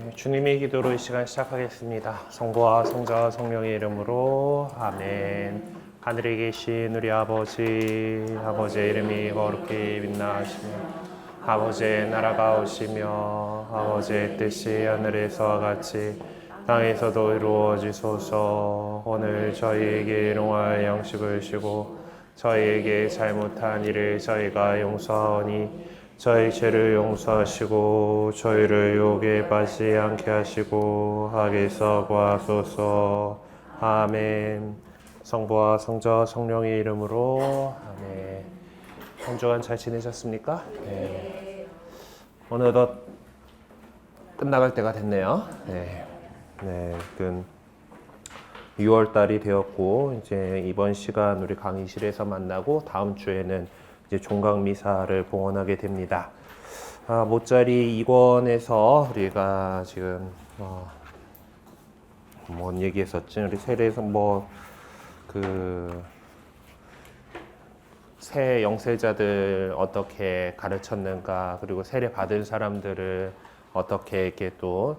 주님의 기도로 이 시간 시작하겠습니다. 성부와 성자와 성령의 이름으로 아멘. 하늘에 계신 우리 아버지의 이름이 거룩히 빛나시며 아버지의 나라가 오시며 아버지의 뜻이 하늘에서와 같이 땅에서도 이루어지소서. 오늘 저희에게 일용할 양식을 주시고 저희에게 잘못한 일을 저희가 용서하오니 저희 죄를 용서하시고 저희를 유혹에 빠지지 않게 하시고 악에서 구하소서. 아멘. 성부와 성자와 성령의 이름으로 아멘. 한 주간 잘 지내셨습니까? 네. 어느덧 끝나갈 때가 됐네요. 네. 6월 달이 되었고 이제 이번 시간 우리 강의실에서 만나고 다음 주에는 이제 종각 미사를 봉헌하게 됩니다. 모짜리 2권에서 우리가 지금 뭔 얘기했었지? 우리 세례에서 새 영세자들 어떻게 가르쳤는가, 그리고 세례 받은 사람들을 어떻게 이렇게 또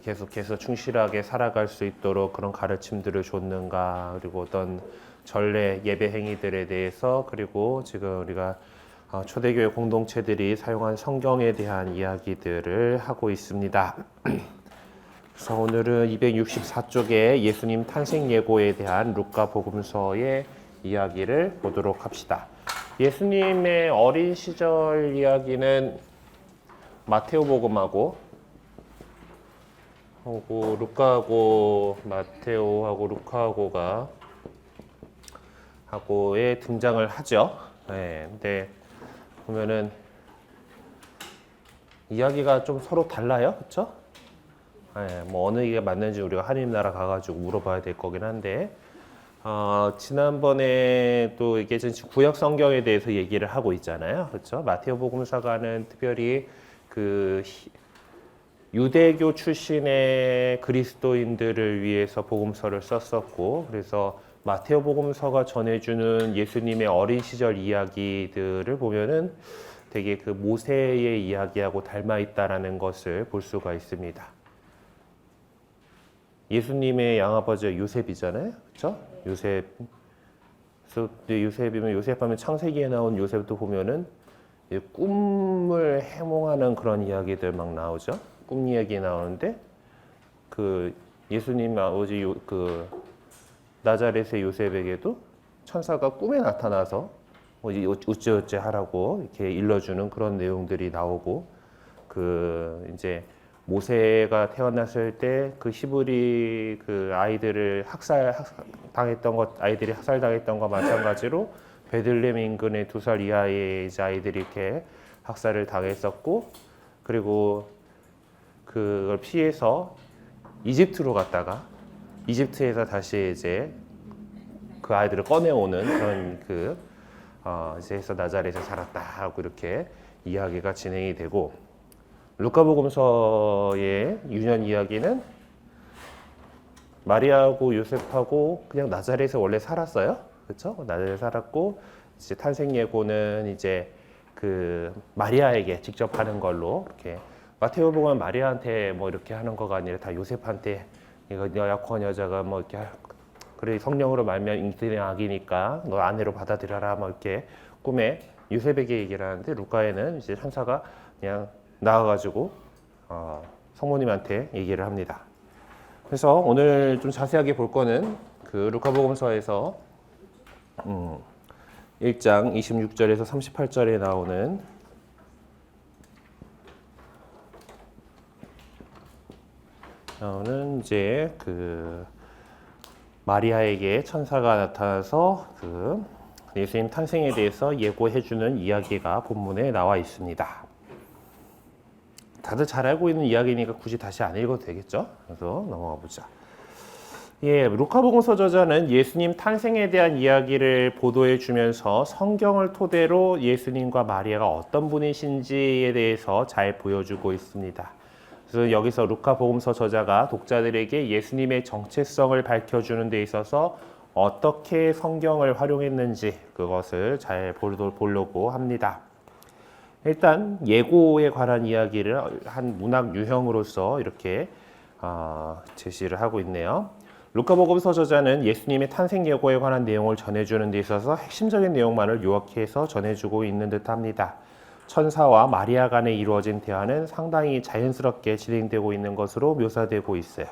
계속해서 충실하게 살아갈 수 있도록 그런 가르침들을 줬는가, 그리고 어떤 전례 예배 행위들에 대해서, 그리고 지금 우리가 초대교회 공동체들이 사용한 성경에 대한 이야기들을 하고 있습니다. 그래서 오늘은 264쪽에 예수님 탄생 예고에 대한 루카 복음서의 이야기를 보도록 합시다. 예수님의 어린 시절 이야기는 마테오 복음하고 루카하고 마테오하고 루카하고가 하고에 등장을 하죠. 네, 근데 보면은 이야기가 좀 서로 달라요, 그렇죠? 네, 뭐 어느 게 맞는지 우리가 하나님 나라 가가지고 물어봐야 될 거긴 한데, 지난번에 또 이게 지금 구약 성경에 대해서 얘기를 하고 있잖아요, 그렇죠? 마테오 복음서가는 특별히 유대교 출신의 그리스도인들을 위해서 복음서를 썼었고, 그래서 마테오 복음서가 전해주는 예수님의 어린 시절 이야기들을 보면은 되게 모세의 이야기하고 닮아 있다라는 것을 볼 수가 있습니다. 예수님의 양아버지가 요셉이잖아요, 그렇죠? 요셉하면 창세기에 나온 요셉도 보면은 꿈을 해몽하는 그런 이야기들 막 나오죠. 꿈 이야기 나오는데 예수님 아버지 나자렛의 요셉에게도 천사가 꿈에 나타나서 어찌어찌 하라고 이렇게 일러주는 그런 내용들이 나오고, 이제 모세가 태어났을 때 히브리 아이들을 아이들이 학살당했던 것과 마찬가지로 베들레헴 인근의 2살 이하의 이제 아이들이 이렇게 학살을 당했었고, 그리고 그걸 피해서 이집트로 갔다가 이집트에서 다시 이제 그 아이들을 꺼내오는 그런 이제 해서 나자렛에 살았다 하고 이렇게 이야기가 진행이 되고, 루카복음서의 유년 이야기는 마리아하고 요셉하고 그냥 나자렛에 원래 살았어요, 그렇죠? 나자렛에 살았고, 이제 탄생 예고는 이제 마리아에게 직접 하는 걸로 이렇게. 마테오복음은 마리아한테 뭐 이렇게 하는 거가 아니라 다 요셉한테, 이거 약혼 여자가 뭐 이렇게 그래 성령으로 말미암아 잉태된 아기니까 너 아내로 받아들여라 뭐 이렇게 꿈에 요셉에게 얘기를 하는데, 루카에는 이제 천사가 그냥 나와가지고 성모님한테 얘기를 합니다. 그래서 오늘 좀 자세하게 볼 거는 루카복음서에서 1장 26절에서 38절에 나오는 이제 마리아에게 천사가 나타나서 예수님 탄생에 대해서 예고해주는 이야기가 본문에 나와 있습니다. 다들 잘 알고 있는 이야기니까 굳이 다시 안 읽어도 되겠죠? 그래서 넘어가 보자. 루카복음서 저자는 예수님 탄생에 대한 이야기를 보도해 주면서 성경을 토대로 예수님과 마리아가 어떤 분이신지에 대해서 잘 보여주고 있습니다. 그래서 여기서 루카복음서 저자가 독자들에게 예수님의 정체성을 밝혀주는 데 있어서 어떻게 성경을 활용했는지 그것을 잘 보려고 합니다. 일단 예고에 관한 이야기를 한 문학 유형으로서 이렇게 제시를 하고 있네요. 루카복음서 저자는 예수님의 탄생 예고에 관한 내용을 전해주는 데 있어서 핵심적인 내용만을 요약해서 전해주고 있는 듯합니다. 천사와 마리아 간에 이루어진 대화는 상당히 자연스럽게 진행되고 있는 것으로 묘사되고 있어요.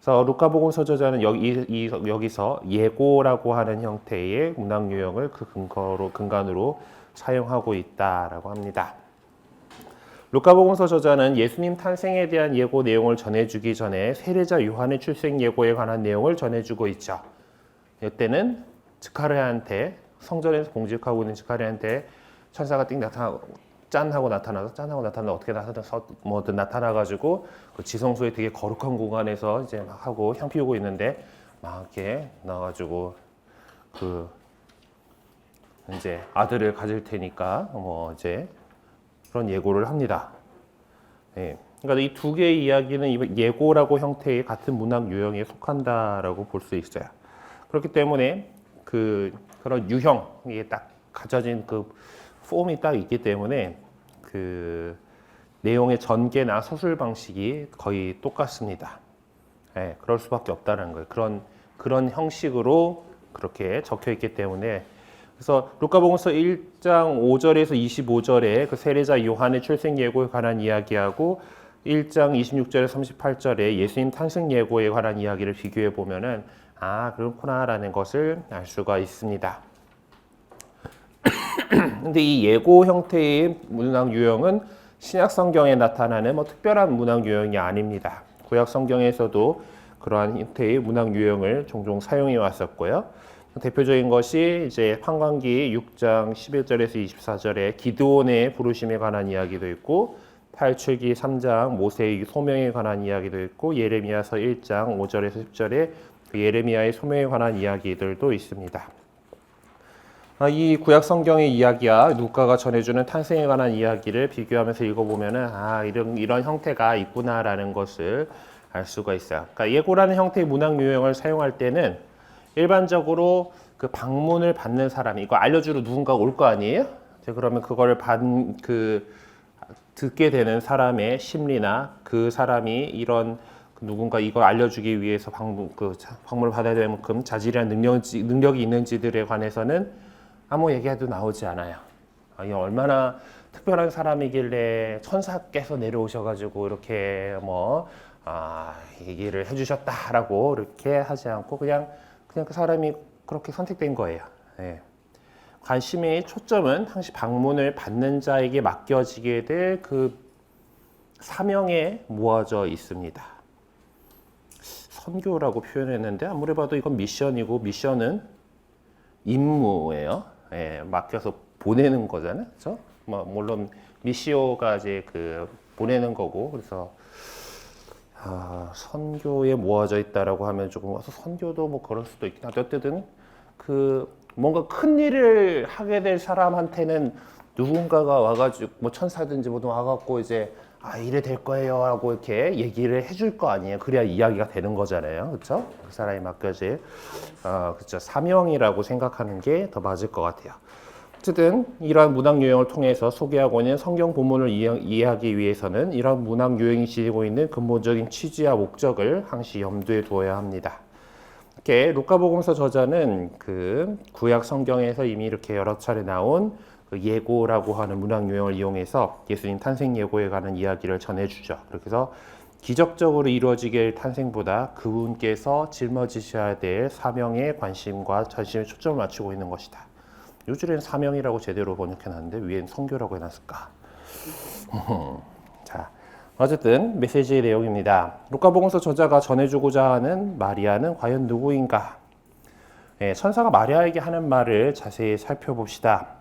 그래서 루카복음서 저자는 여기서 예고라고 하는 형태의 문학 유형을 그 근간으로 사용하고 있다라고 합니다. 루카복음서 저자는 예수님 탄생에 대한 예고 내용을 전해주기 전에 세례자 요한의 출생 예고에 관한 내용을 전해주고 있죠. 이때는 스가랴한테 성전에서 공직하고 있는 스가랴한테 천사가 띵 나타나고 짠하고 나타나서 어떻게 뭐든 나타나가지고 그 지성소에 되게 거룩한 공간에서 이제 막 하고 향 피우고 있는데 막 이렇게 나와가지고 그 이제 아들을 가질 테니까 뭐 이제 그런 예고를 합니다. 예. 그러니까 이 두 개의 이야기는 예고라고 형태의 같은 문학 유형에 속한다라고 볼 수 있어요. 그렇기 때문에 그런 유형이 딱 가져진 그 폼이 딱 있기 때문에 그 내용의 전개나 서술 방식이 거의 똑같습니다. 예, 그럴 수밖에 없다는 거예요. 그런 형식으로 그렇게 적혀 있기 때문에 그래서 루카복음서 1장 5절에서 25절에 그 세례자 요한의 출생 예고에 관한 이야기하고 1장 26절에서 38절에 예수님 탄생 예고에 관한 이야기를 비교해 보면은 그렇구나라는 것을 알 수가 있습니다. 근데 이 예고 형태의 문학 유형은 신약 성경에 나타나는 뭐 특별한 문학 유형이 아닙니다. 구약 성경에서도 그러한 형태의 문학 유형을 종종 사용해 왔었고요. 대표적인 것이 이제 판관기 6장 11절에서 24절에 기드온의 부르심에 관한 이야기도 있고, 탈출기 3장 모세의 소명에 관한 이야기도 있고, 예레미야서 1장 5절에서 10절에 예레미야의 소명에 관한 이야기들도 있습니다. 이 구약 성경의 이야기와 누가가 전해주는 탄생에 관한 이야기를 비교하면서 읽어보면은 이런 형태가 있구나라는 것을 알 수가 있어요. 그러니까 예고라는 형태의 문학 유형을 사용할 때는 일반적으로 그 방문을 받는 사람이 이거 알려주러 누군가 올 거 아니에요? 그러면 그거를 듣게 되는 사람의 심리나 그 사람이 이런 누군가 이걸 알려주기 위해서 방문을 받아야 될 만큼 자질이나 능력이 있는지들에 관해서는 아무 얘기해도 나오지 않아요. 이 얼마나 특별한 사람이길래 천사께서 내려오셔가지고 이렇게 얘기를 해주셨다라고 이렇게 하지 않고 그냥 그 사람이 그렇게 선택된 거예요. 예. 관심의 초점은 항시 방문을 받는 자에게 맡겨지게 될 그 사명에 모아져 있습니다. 선교라고 표현했는데 아무리 봐도 이건 미션이고 미션은 임무예요. 예, 맡겨서 보내는 거잖아요. 그렇죠? 물론 미시오가 이제 보내는 거고 그래서 선교에 모아져 있다라고 하면 조금 와서 선교도 뭐 그럴 수도 있긴 한데 어쨌든 뭔가 큰 일을 하게 될 사람한테는 누군가가 와가지고 뭐 천사든지 뭐든 와갖고 이제 이래 될 거예요 하고 이렇게 얘기를 해줄 거 아니에요. 그래야 이야기가 되는 거잖아요. 그렇죠? 그 사람이 맡겨질 그렇죠. 사명이라고 생각하는 게 더 맞을 것 같아요. 어쨌든 이러한 문학 유형을 통해서 소개하고 있는 성경 본문을 이해하기 위해서는 이러한 문학 유형이 지니고 있는 근본적인 취지와 목적을 항시 염두에 두어야 합니다. 이렇게 루카복음서 저자는 그 구약 성경에서 이미 이렇게 여러 차례 나온 그 예고라고 하는 문학 유형을 이용해서 예수님 탄생 예고에 관한 이야기를 전해주죠. 그렇게 해서 기적적으로 이루어지게 될 탄생보다 그분께서 짊어지셔야 될 사명에 관심과 전심에 초점을 맞추고 있는 것이다. 요즘엔 사명이라고 제대로 번역해놨는데 위엔 선교라고 해놨을까? 자, 어쨌든 메시지의 내용입니다. 루카복음서 저자가 전해주고자 하는 마리아는 과연 누구인가? 천사가 마리아에게 하는 말을 자세히 살펴봅시다.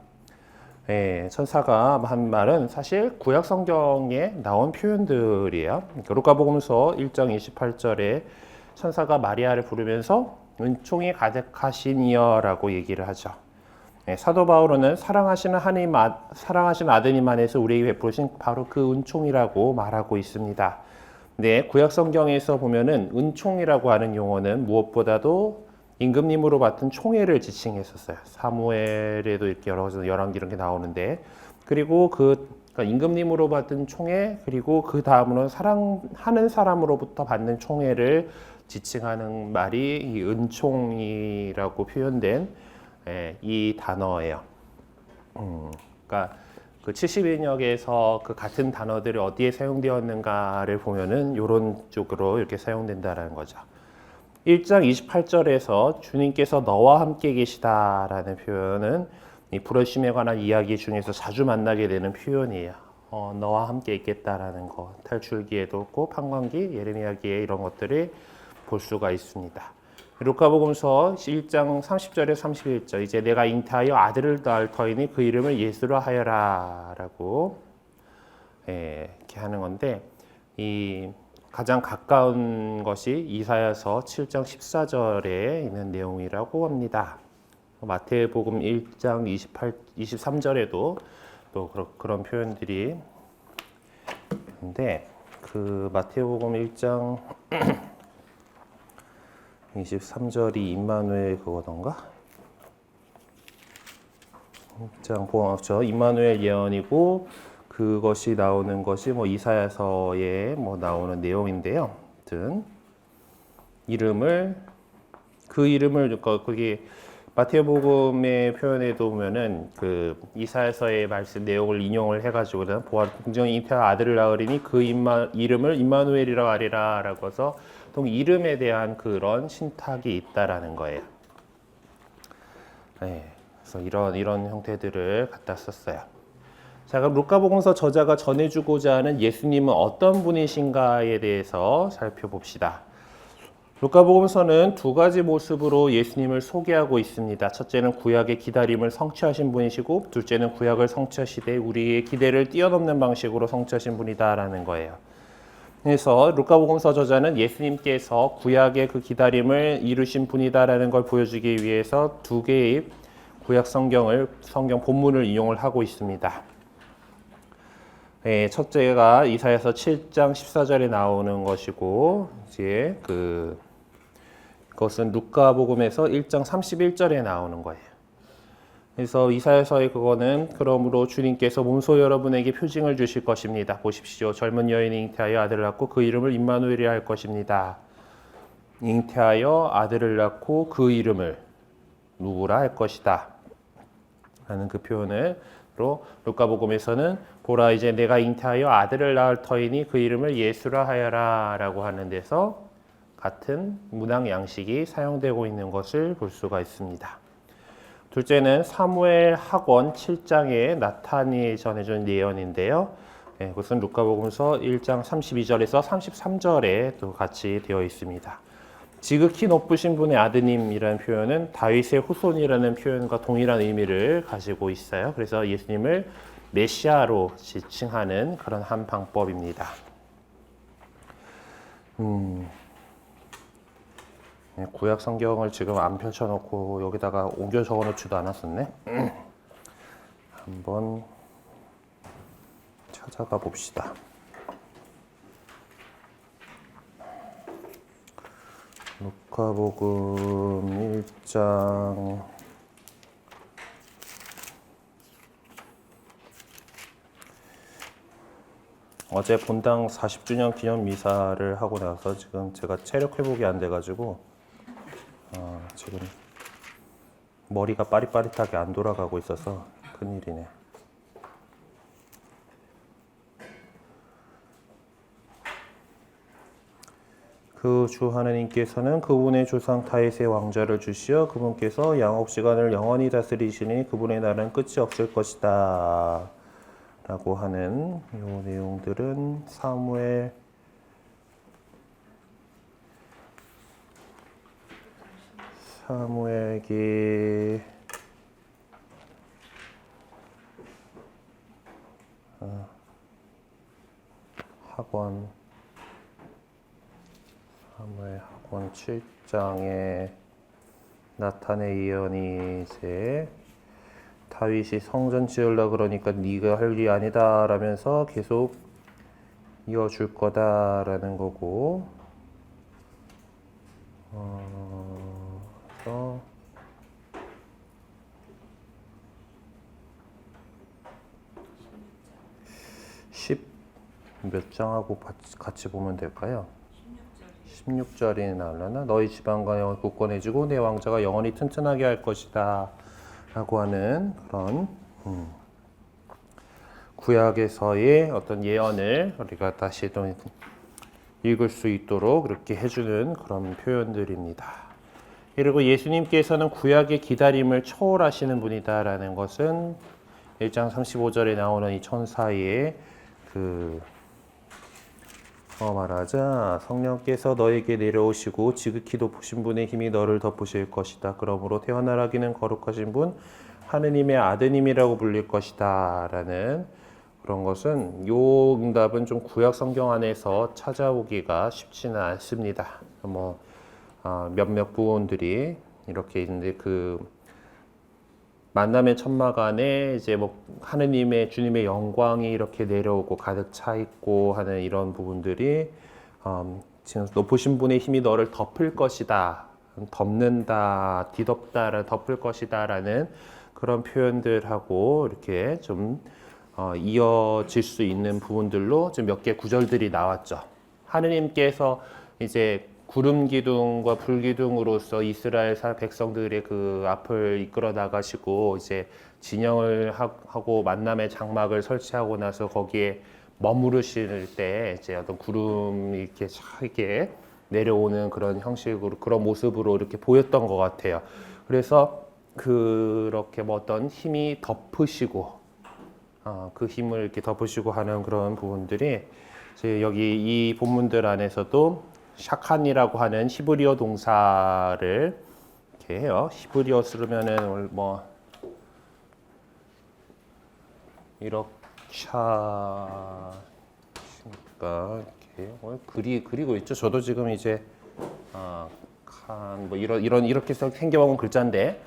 천사가 한 말은 사실 구약 성경에 나온 표현들이에요. 루카복음서 1장 28절에 천사가 마리아를 부르면서 은총이 가득하신 이여라고 얘기를 하죠. 사도 바울은 사랑하시는 아드님 안에서 우리에게 베푸신 바로 그 은총이라고 말하고 있습니다. 네, 구약 성경에서 보면은 은총이라고 하는 용어는 무엇보다도 임금님으로 맡은 총애를 지칭했었어요. 사무엘에도 이렇게 열왕기 이런 게 나오는데, 그리고 그 그러니까 임금님으로 받은 총애 그리고 그 다음으로는 사랑하는 사람으로부터 받는 총애를 지칭하는 말이 이 은총이라고 표현된 이 단어예요. 그러니까 그 70인역에서 그 같은 단어들이 어디에 사용되었는가를 보면은 이런 쪽으로 이렇게 사용된다라는 거죠. 1장 28절에서 주님께서 너와 함께 계시다라는 표현은 이 부르심에 관한 이야기 중에서 자주 만나게 되는 표현이에요. 너와 함께 있겠다라는 거. 탈출기에도 없고 판관기, 예레미야기에 이런 것들이 볼 수가 있습니다. 루카복음서 1장 30절에 31절 이제 내가 잉태하여 아들을 낳을 터이니 그 이름을 예수라 하여라라고 이렇게 하는 건데 이 가장 가까운 것이 이사야서 7장 14절에 있는 내용이라고 합니다. 마태복음 1장 23절에도 또 그런 표현들이 있는데 그 마태복음 1장 23절이 임마누엘 그거던가? 1장 보았죠. 임마누엘 예언이고 그것이 나오는 것이 뭐 이사야서에 뭐 나오는 내용인데요. 아무튼 그 이름을 거기 마태복음의 표현에도 보면은 그 이사야서의 말씀 내용을 인용을 해가지고 공정이 잉태한 아들을 낳으리니 그 이름을 임마누엘이라고 하리라라고 해서 또 이름에 대한 그런 신탁이 있다라는 거예요. 그래서 이런 형태들을 갖다 썼어요. 자, 그럼 루카복음서 저자가 전해주고자 하는 예수님은 어떤 분이신가에 대해서 살펴봅시다. 루카복음서는 두 가지 모습으로 예수님을 소개하고 있습니다. 첫째는 구약의 기다림을 성취하신 분이시고 둘째는 구약을 성취하시되 우리의 기대를 뛰어넘는 방식으로 성취하신 분이다라는 거예요. 그래서 루카복음서 저자는 예수님께서 구약의 그 기다림을 이루신 분이다라는 걸 보여주기 위해서 두 개의 구약 성경 본문을 인용을 하고 있습니다. 첫째가 이사야서 7장 14절에 나오는 것이고 이제 그것은 루카복음에서 1장 31절에 나오는 거예요. 그래서 이사야서의 그거는 그러므로 주님께서 몸소 여러분에게 표징을 주실 것입니다. 보십시오. 젊은 여인이 잉태하여 아들을 낳고 그 이름을 임마누엘이라 할 것입니다. 잉태하여 아들을 낳고 그 이름을 누구라 할 것이다 라는 그 표현으로 루카복음에서는 보라 이제 내가 잉태하여 아들을 낳을 터이니 그 이름을 예수라 하여라 라고 하는 데서 같은 문학 양식이 사용되고 있는 것을 볼 수가 있습니다. 둘째는 사무엘 하권 7장에 나탄이 전해준 예언인데요. 그것은 루카복음서 1장 32절에서 33절에 또 같이 되어 있습니다. 지극히 높으신 분의 아드님이라는 표현은 다윗의 후손이라는 표현과 동일한 의미를 가지고 있어요. 그래서 예수님을 메시아로 지칭하는 그런 한 방법입니다. 구약 성경을 지금 안 펼쳐놓고 여기다가 옮겨 적어놓지도 않았었네. 한번 찾아가 봅시다. 루카복음 1장 어제 본당 40주년 기념 미사를 하고 나서 지금 제가 체력 회복이 안 돼가지고 지금 머리가 빠릿빠릿하게 안 돌아가고 있어서 큰일이네. 그 주 하나님께서는 그분의 조상 다윗의 왕좌를 주시어 그분께서 양업 시간을 영원히 다스리시니 그분의 날은 끝이 없을 것이다 라고 하는 이 내용들은 사무엘기 사무엘 하권 7장에 나탄의 예언이 이제 다윗이 성전 지으려 그러니까 네가 할 일이 아니다 라면서 계속 이어줄 거다라는 거고 그래서 10 몇 장하고 같이 보면 될까요? 16절이 나오려나? 너희 지방과 영을 굳건해지고 내 왕자가 영원히 튼튼하게 할 것이다 라고 하는 그런 구약에서의 어떤 예언을 우리가 다시 또 읽을 수 있도록 그렇게 해주는 그런 표현들입니다. 그리고 예수님께서는 구약의 기다림을 초월하시는 분이다라는 것은 1장 35절에 나오는 이 천사의 말하자 성령께서 너에게 내려오시고 지극히 높으신 분의 힘이 너를 덮으실 것이다. 그러므로 태어나라기는 거룩하신 분 하느님의 아드님이라고 불릴 것이다 라는 그런 것은 요 응답은 좀 구약 성경 안에서 찾아오기가 쉽지는 않습니다. 몇몇 부분들이 이렇게 있는데 만남의 천막안에 이제 하느님의 주님의 영광이 이렇게 내려오고 가득 차 있고 하는 이런 부분들이 지금 높으신 분의 힘이 너를 덮을 것이다, 덮는다, 뒤덮다, 덮을 것이다라는 그런 표현들하고 이렇게 좀 이어질 수 있는 부분들로 좀 몇 개 구절들이 나왔죠. 하느님께서 이제 구름 기둥과 불 기둥으로서 이스라엘 백성들의 그 앞을 이끌어 나가시고 이제 진영을 하고 만남의 장막을 설치하고 나서 거기에 머무르실 때 이제 어떤 구름이 이렇게 이렇게 내려오는 그런 형식으로 그런 모습으로 이렇게 보였던 것 같아요. 그래서 그렇게 어떤 힘이 덮으시고 그 힘을 이렇게 덮으시고 하는 그런 부분들이 이제 여기 이 본문들 안에서도 샤칸이라고 하는 히브리어 동사를 이렇게 해요. 히브리어 쓰면은 이렇게 이렇게 그리고 있죠. 저도 지금 이제 이렇게 생겨본 글자인데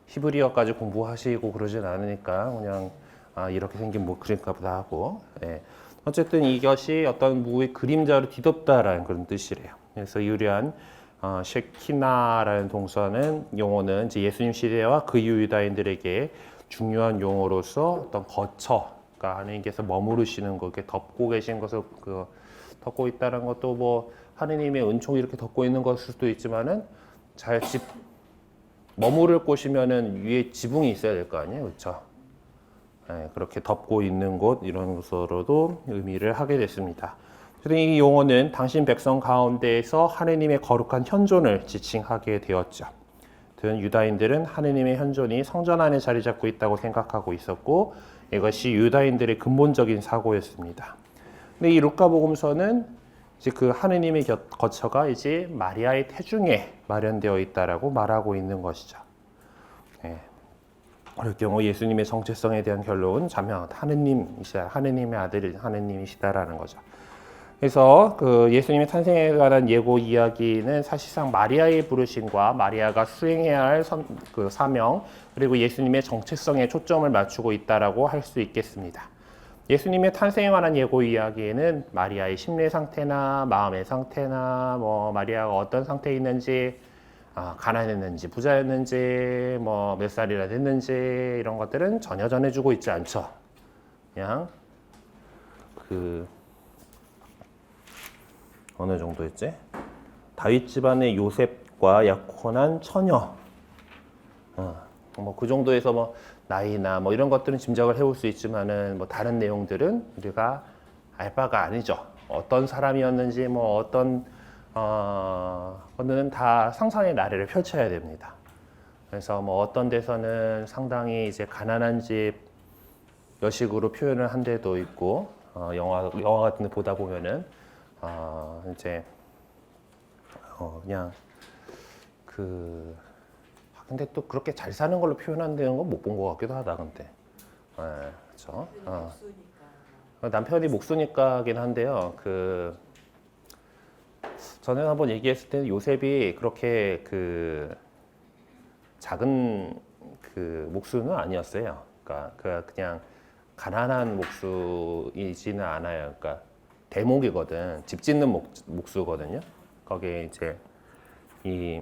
히브리어까지 공부하시고 그러진 않으니까 그냥 이렇게 생긴 그런가 보다 하고. 예. 어쨌든 이것이 어떤 무의 그림자로 뒤덮다라는 그런 뜻이래요. 그래서 유리한 셰키나라는 동사는 용어는 이제 예수님 시대와 그 이후 유다인들에게 중요한 용어로서 어떤 거처, 그러니까 하나님께서 머무르시는 거, 이렇게 덮고 계신 것을 덮고 있다는 것도 하느님의 은총이 이렇게 덮고 있는 것일 수도 있지만은 머무를 곳이면은 위에 지붕이 있어야 될 거 아니에요, 그렇죠? 네, 그렇게 덮고 있는 곳 이런 것으로도 의미를 하게 됐습니다. 그래서 이 용어는 당신 백성 가운데에서 하느님의 거룩한 현존을 지칭하게 되었죠. 유다인들은 하느님의 현존이 성전 안에 자리 잡고 있다고 생각하고 있었고 이것이 유다인들의 근본적인 사고였습니다. 근데 이 루카복음서는 이제 그 하느님의 거처가 이제 마리아의 태중에 마련되어 있다라고 말하고 있는 것이죠. 네. 그럴 경우 예수님의 정체성에 대한 결론은 하느님이시다, 하느님의 아들이 하느님이시다라는 거죠. 그래서 그 예수님의 탄생에 관한 예고 이야기는 사실상 마리아의 부르심과 마리아가 수행해야 할 그 사명 그리고 예수님의 정체성에 초점을 맞추고 있다라고 할 수 있겠습니다. 예수님의 탄생에 관한 예고 이야기에는 마리아의 심리 상태나 마음의 상태나 마리아가 어떤 상태에 있는지 가난했는지 부자였는지 몇 살이나 됐는지 이런 것들은 전혀 전해주고 있지 않죠. 그냥 어느 정도였지? 다윗 집안의 요셉과 약혼한 처녀. 그 정도에서 나이나 이런 것들은 짐작을 해볼 수 있지만은 다른 내용들은 우리가 알 바가 아니죠. 어떤 사람이었는지 거는 다 상상의 나래를 펼쳐야 됩니다. 그래서 어떤 데서는 상당히 이제 가난한 집 여식으로 표현을 한 데도 있고 영화 같은 데 보다 보면은 이제 그냥 근데 또 그렇게 잘 사는 걸로 표현한다는 건 못 본 것 같기도 하다 근데. 그렇죠. 남편이 목수니까긴 한데요. 전에 한번 얘기했을 때는 요셉이 그렇게 작은 목수는 아니었어요. 그러니까 그냥 가난한 목수이지는 않아요. 그러니까 대목이거든. 집 짓는 목수거든요. 거기에 이제 이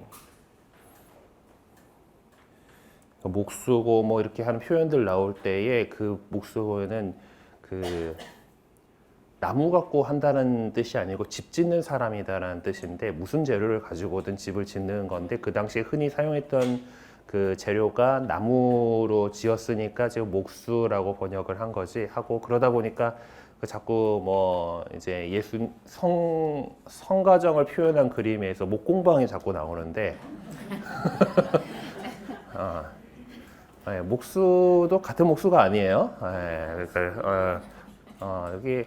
목수고 이렇게 하는 표현들 나올 때에 그 목수고는 그 나무 갖고 한다는 뜻이 아니고 집 짓는 사람이다라는 뜻인데 무슨 재료를 가지고든 집을 짓는 건데 그 당시에 흔히 사용했던 그 재료가 나무로 지었으니까 지금 목수라고 번역을 한 거지 하고 그러다 보니까 그 자꾸 뭐 이제 예수 성가정을 표현한 그림에서 목공방이 자꾸 나오는데 네, 목수도 같은 목수가 아니에요. 네, 여기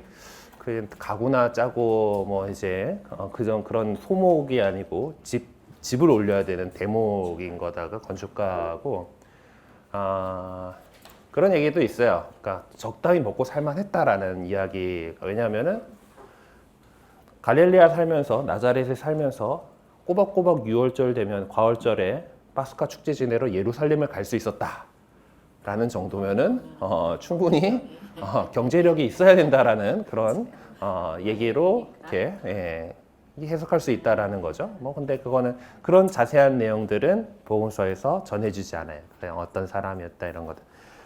그 가구나 짜고 뭐 이제 그런 소목이 아니고 집을 올려야 되는 대목인 거다가 건축가고 그런 얘기도 있어요. 그러니까 적당히 먹고 살만했다라는 이야기. 왜냐하면은 갈릴리아 살면서 나자렛에 살면서 꼬박꼬박 6월절 되면 과월절에 파스카 축제 지내러 예루살렘을 갈 수 있었다라는 정도면은 충분히 경제력이 있어야 된다라는 그런 얘기로 이렇게 해석할 수 있다라는 거죠. 뭐 근데 그거는 그런 자세한 내용들은 복음서에서 전해주지 않아요. 그냥 어떤 사람이었다 이런 것들.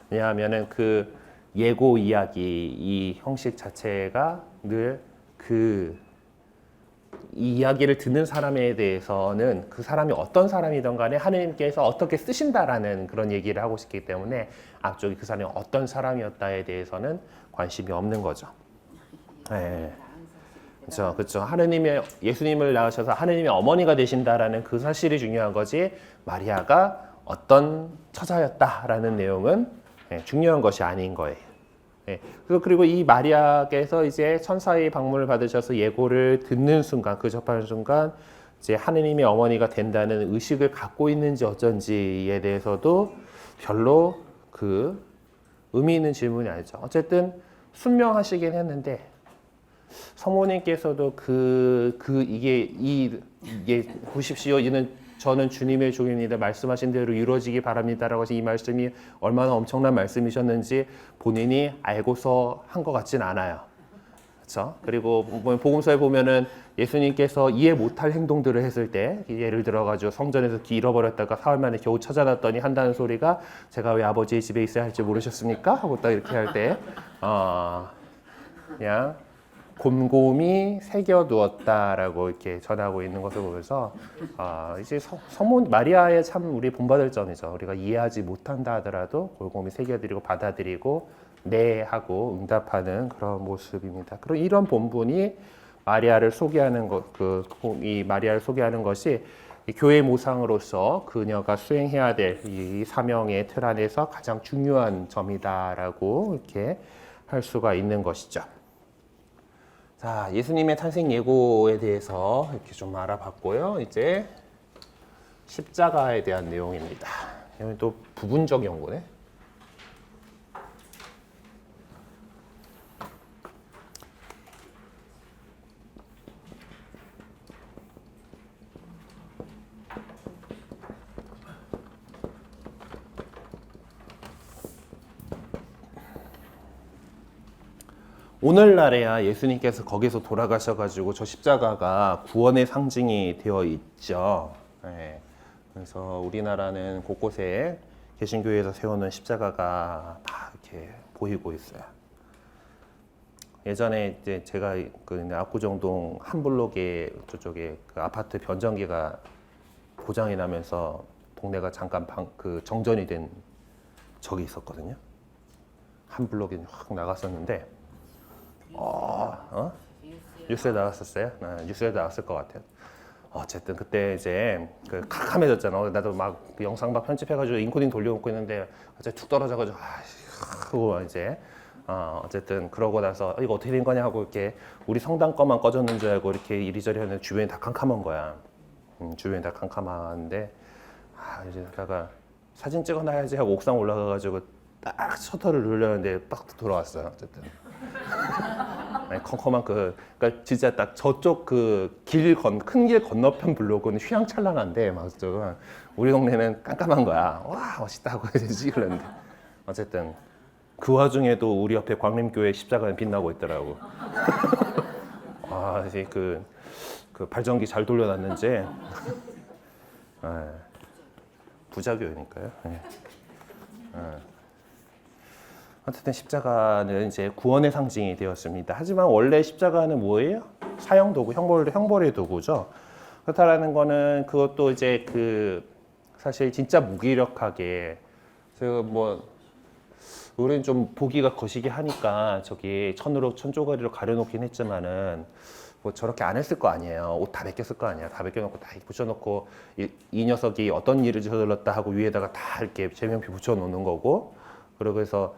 왜냐하면은 그 예고 이야기 이 형식 자체가 늘 이 이야기를 듣는 사람에 대해서는 그 사람이 어떤 사람이든 간에 하느님께서 어떻게 쓰신다라는 그런 얘기를 하고 싶기 때문에 앞쪽에 그 사람이 어떤 사람이었다에 대해서는 관심이 없는 거죠. 네. 그렇죠, 그렇죠. 하느님의 예수님을 낳으셔서 하느님의 어머니가 되신다라는 그 사실이 중요한 거지. 마리아가 어떤 처자였다라는 내용은 중요한 것이 아닌 거예요. 그리고 이 마리아께서 이제 천사의 방문을 받으셔서 예고를 듣는 순간, 그 접하는 순간, 이제 하느님의 어머니가 된다는 의식을 갖고 있는지 어쩐지에 대해서도 별로 그 의미 있는 질문이 아니죠. 어쨌든 순명하시긴 했는데, 성모님께서도 이게 보십시오. 저는 주님의 종입니다. 말씀하신 대로 이루어지기 바랍니다라고 해서 이 말씀이 얼마나 엄청난 말씀이셨는지 본인이 알고서 한 것 같진 않아요. 그렇죠? 그리고 복음서에 보면은 예수님께서 이해 못할 행동들을 했을 때 예를 들어가지고 성전에서 잃어버렸다가 사흘 만에 겨우 찾아놨더니 한다는 소리가 제가 왜 아버지의 집에 있어야 할지 모르셨습니까? 하고 딱 이렇게 할 때 그냥 곰곰이 새겨두었다라고 이렇게 전하고 있는 것을 보면서 이제 성모 마리아의 참 우리 본받을 점이죠. 우리가 이해하지 못한다 하더라도 곰곰이 새겨드리고 받아들이고 네 하고 응답하는 그런 모습입니다. 그럼 이런 본분이 마리아를 소개하는 이 마리아를 소개하는 것이 교회 모상으로서 그녀가 수행해야 될 이 사명의 틀 안에서 가장 중요한 점이다라고 이렇게 할 수가 있는 것이죠. 자, 예수님의 탄생 예고에 대해서 이렇게 좀 알아봤고요. 이제 십자가에 대한 내용입니다. 여기 또 부분적 연구네. 오늘날에야 예수님께서 거기서 돌아가셔가지고 저 십자가가 구원의 상징이 되어 있죠. 그래서 우리나라는 곳곳에 개신교회에서 세우는 십자가가 다 이렇게 보이고 있어요. 예전에 이제 제가 그 압구정동 한 블록에 저쪽에 그 아파트 변전기가 고장이 나면서 동네가 잠깐 정전이 된 적이 있었거든요. 한 블록이 확 나갔었는데. 뉴스에 나왔었어요? 뉴스에 나왔을 것 같아요. 어쨌든 그때 이제 그 캄캄해졌잖아. 나도 막 그 영상 막 편집해가지고 인코딩 돌려놓고 있는데 갑자기 툭 떨어져가지고 하고 이제 어쨌든 그러고 나서 이거 어떻게 된 거냐 하고 이렇게 우리 성당 거만 꺼졌는 줄 알고 이렇게 이리저리 하는데 주변이 다 캄캄한 거야. 주변이 다 캄캄한데 이제 다가 사진 찍어놔야지 하고 옥상 올라가가지고 딱 셔터를 눌렀는데 딱 돌아왔어요. 어쨌든. 컴컴한 그러니까 진짜 딱 저쪽 그 큰 길 건너편 블록은 휘황찬란한데 막 우리 동네는 깜깜한 거야. 와 멋있다고 찍으려는데 어쨌든 그 와중에도 우리 옆에 광림교회 십자가는 빛나고 있더라고. 이제 그 발전기 잘 돌려놨는지 부자교회니까요. 어쨌든 십자가는 이제 구원의 상징이 되었습니다. 하지만 원래 십자가는 뭐예요? 사형 도구, 형벌의 도구죠. 그렇다라는 거는 그것도 이제 사실 진짜 무기력하게 뭐 우리는 좀 보기가 거시기 하니까 저기 천조가리로 가려놓긴 했지만은 뭐 저렇게 안 했을 거 아니에요. 옷 다 벗겼을 거 아니야. 다 벗겨놓고 다 붙여놓고 이 녀석이 어떤 일을 저질렀다 하고 위에다가 다 이렇게 제명표 붙여놓는 거고, 그러고 해서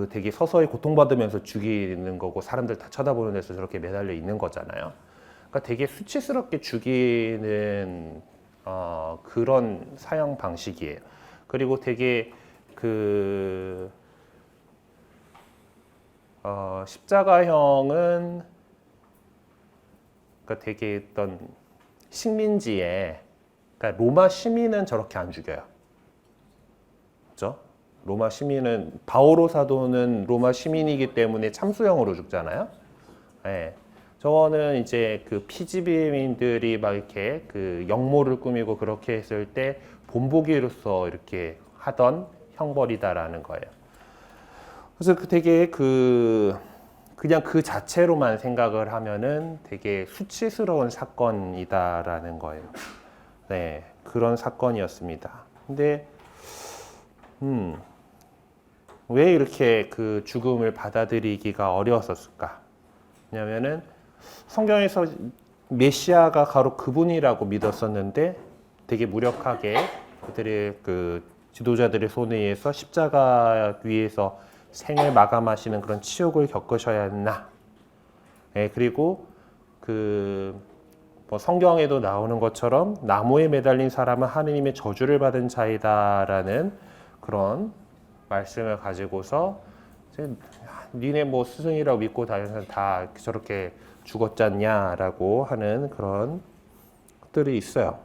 되게 서서히 고통받으면서 죽이는 거고 사람들 다 쳐다보는 데서 저렇게 매달려 있는 거잖아요. 그러니까 되게 수치스럽게 죽이는 그런 사형 방식이에요. 그리고 되게 십자가형은 그러니까 되게 어떤 식민지에, 그러니까 로마 시민은 저렇게 안 죽여요. 그렇죠? 로마 시민은 바오로 사도는 로마 시민이기 때문에 참수형으로 죽잖아요. 네. 저거는 이제 피지민들이 막 이렇게 역모를 꾸미고 그렇게 했을 때 본보기로서 이렇게 하던 형벌이다라는 거예요. 그래서 되게 그냥 그 자체로만 생각을 하면은 되게 수치스러운 사건이다라는 거예요. 네, 그런 사건이었습니다. 근데 왜 이렇게 죽음을 받아들이기가 어려웠을까? 왜냐면은 성경에서 메시아가 바로 그분이라고 믿었었는데 되게 무력하게 그들의 지도자들의 손에 의해서 십자가 위에서 생을 마감하시는 그런 치욕을 겪으셔야 했나? 네, 그리고 뭐 성경에도 나오는 것처럼 나무에 매달린 사람은 하느님의 저주를 받은 자이다라는 그런 말씀을 가지고서 니네 뭐 스승이라고 믿고 다니는 다 저렇게 죽었잖냐라고 하는 그런 것들이 있어요.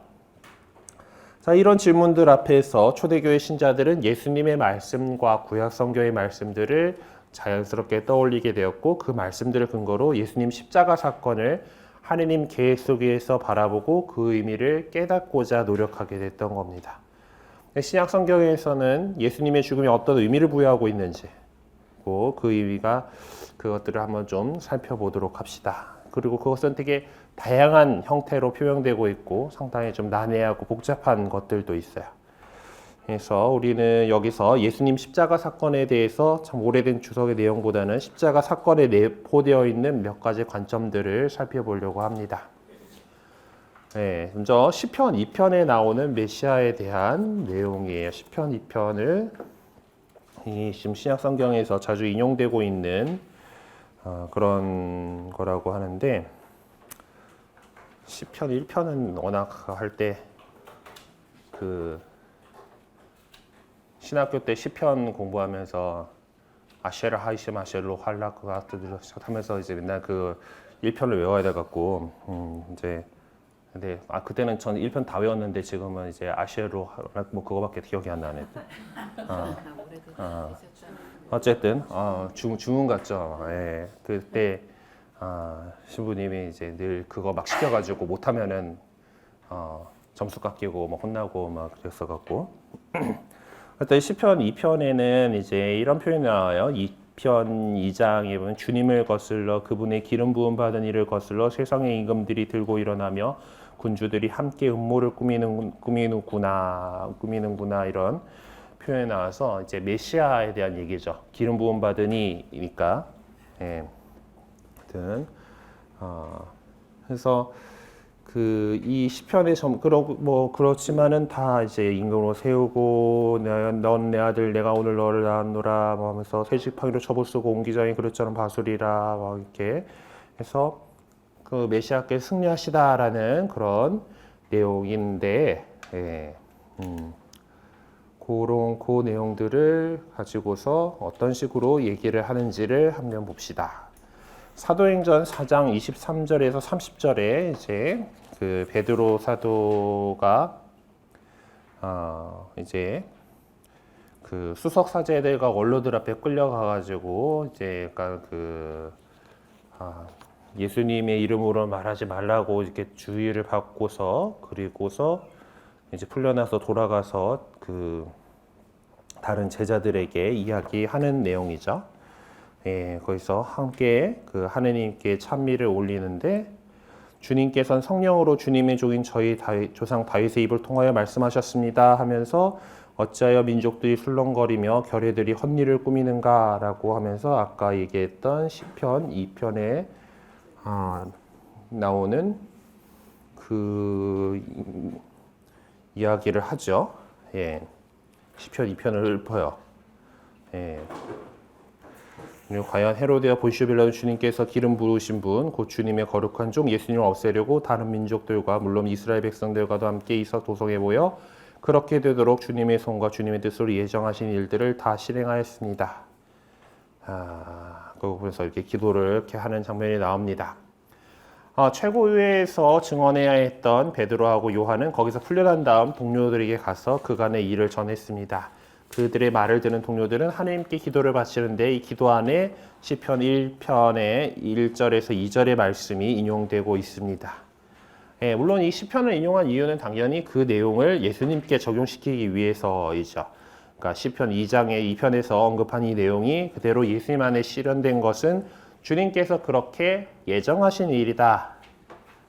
자, 이런 질문들 앞에서 초대교회 신자들은 예수님의 말씀과 구약 성경의 말씀들을 자연스럽게 떠올리게 되었고, 그 말씀들을 근거로 예수님 십자가 사건을 하느님 계획 속에서 바라보고 그 의미를 깨닫고자 노력하게 됐던 겁니다. 신약 성경에서는 예수님의 죽음이 어떤 의미를 부여하고 있는지, 그 의미가 그것들을 한번 좀 살펴보도록 합시다. 그리고 그것은 되게 다양한 형태로 표현되고 있고 상당히 좀 난해하고 복잡한 것들도 있어요. 그래서 우리는 여기서 예수님 십자가 사건에 대해서 참 오래된 주석의 내용보다는 십자가 사건에 내포되어 있는 몇 가지 관점들을 살펴보려고 합니다. 네, 먼저 시편 2편에 나오는 메시아에 대한 내용이에요. 시편 2편을 지금 신약 성경에서 자주 인용되고 있는 그런 거라고 하는데, 시편 1편은 워낙 할 때 신학교 때 시편 공부하면서 아쉐르 하이심 아쉐르 할라크 하면서 이제 맨날 1편을 외워야 돼 갖고 이제 근데 그때는 전 1편 다 외웠는데 지금은 이제 아쉐르 뭐 그거밖에 기억이 안 나네. 어쨌든 주문 같죠. 예. 그때 신부님이 이제 늘 그거 막 시켜가지고 못하면은 점수 깎이고 막 혼나고 막 그랬어갖고. 그때 시편 2편에는 이제 이런 표현이 나와요. 2편 2장에 보면 주님을 거슬러 그분의 기름 부음 받은 이를 거슬러 세상의 임금들이 들고 일어나며 군주들이 함께 음모를 꾸미는구나 이런 표현이 나와서 이제 메시아에 대한 얘기죠. 기름 부음 받으니니까. 예. 그래서 이 시편의 그렇지만은 다 이제 임금으로 세우고 넌 내 아들 내가 오늘 너를 낳았노라 뭐 하면서 새지팡이로 첩을 쓰고 옹기장이 그릇처럼 바술이라 막 이렇게 해서 메시아께 승리하시다라는 그런 내용인데, 예. 그 내용들을 가지고서 어떤 식으로 얘기를 하는지를 한번 봅시다. 사도행전 4장 23절에서 30절에 이제 베드로 사도가 이제 수석 사제들과 원로들 앞에 끌려가가지고 이제 약간 예수님의 이름으로 말하지 말라고 이렇게 주의를 받고서 그리고서 이제 풀려나서 돌아가서 다른 제자들에게 이야기하는 내용이죠. 예, 거기서 함께 그 하느님께 찬미를 올리는데 주님께서는 성령으로 주님의 종인 저희 조상 다윗의 입을 통하여 말씀하셨습니다 하면서 어찌하여 민족들이 술렁거리며 결의들이 헛일을 꾸미는가라고 하면서 아까 얘기했던 시편 2편에 나오는 그 이야기를 하죠. 예, 시편 2편을 읊어요. 예. 과연 헤로데와 본시오 빌라도 주님께서 기름 부으신 분, 곧 주님의 거룩한 종 예수님을 없애려고 다른 민족들과 물론 이스라엘 백성들과도 함께 있어 도성에 모여 그렇게 되도록 주님의 손과 주님의 뜻으로 예정하신 일들을 다 실행하였습니다. 그러면서 이렇게 기도를 이렇게 하는 장면이 나옵니다. 최고위에서 증언해야 했던 베드로하고 요한은 거기서 풀려난 다음 동료들에게 가서 그간의 일을 전했습니다. 그들의 말을 듣는 동료들은 하나님께 기도를 바치는데 이 기도 안에 시편 1편의 1절에서 2절의 말씀이 인용되고 있습니다. 예, 물론 이 시편을 인용한 이유는 당연히 그 내용을 예수님께 적용시키기 위해서이죠. 그러니까 시편 2장의 2편에서 언급한 이 내용이 그대로 예수님 안에 실현된 것은 주님께서 그렇게 예정하신 일이다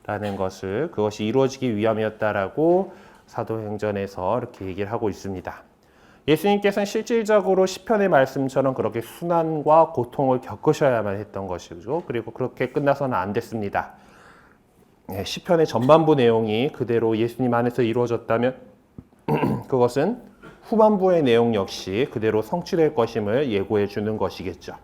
라는 것을 그것이 이루어지기 위함이었다라고 사도행전에서 이렇게 얘기를 하고 있습니다. 예수님께서는 실질적으로 시편의 말씀처럼 그렇게 순환과 고통을 겪으셔야만 했던 것이죠. 그리고 그렇게 끝나서는 안 됐습니다. 시편의 전반부 내용이 그대로 예수님 안에서 이루어졌다면 그것은 후반부의 내용 역시 그대로 성취될 것임을 예고해 주는 것이겠죠.